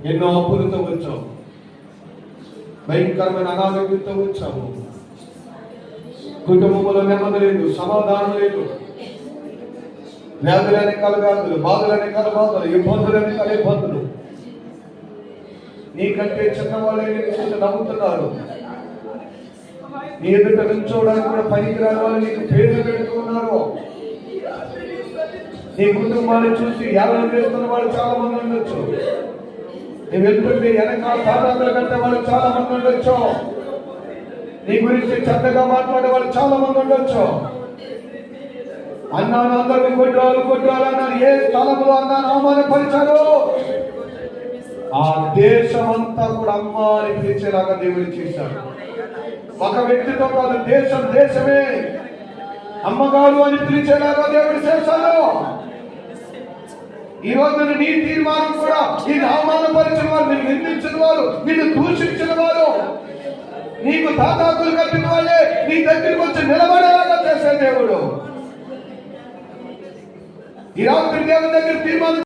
ఎన్నో అప్పులతో వచ్చావు, భయంకరమైన అనారోగ్యంతో వచ్చావు, కుటుంబంలో నెమ్మది లేదు, సమాధానం లేదు, వ్యాధులనే కాల వ్యాధులు, బాధలనే కాల బాధలు, ఇబ్బందులనే కాల ఇబ్బందులు. నీకంటే చిన్నవాళ్ళే నీకు నవ్వుతున్నారు. నీ ఎదుట నుంచోవడానికి కూడా పనికిరాని వాళ్ళు నీకు పేర్లు పెడుతున్నారు. నీ కుటుంబాన్ని చూసి యాలను చేస్తున్న వాళ్ళు చాలా మంది ఉండొచ్చు. నీ వెళ్తుంటే వెనకాల తాతాకుల కంటే వాళ్ళు చాలా మంది ఉండొచ్చు. నీ గురించి చెత్తగా మాట్లాడే వాళ్ళు చాలా మంది ఉండొచ్చు. అన్నాను అందరూ కొట్టాలు అన్నారు. ఏ స్థలంలో అన్నాను అవమానపరిచారు. ఆ దేశం అంతా కూడా అమ్మ అని పిలిచేలాగా దేవుడు చేశాడు. ఒక వ్యక్తితో కాదు, దేశమే అమ్మగారు అని పిలిచేలాగా దేవుడు చేశాడు. ఈ రోజు నీ తీర్మానం కూడా నిన్ను అవమానపరిచిన వారు, నిన్ను నిందించిన వారు, నిన్ను దూషించిన వారు, నీకు తాతాకులు కట్టిన వాళ్ళే నీ దగ్గరికి వచ్చి నిలబడేలాగా చేసే దేవుడు. ఈ రాత్రి దేవుని దగ్గర తీర్మానం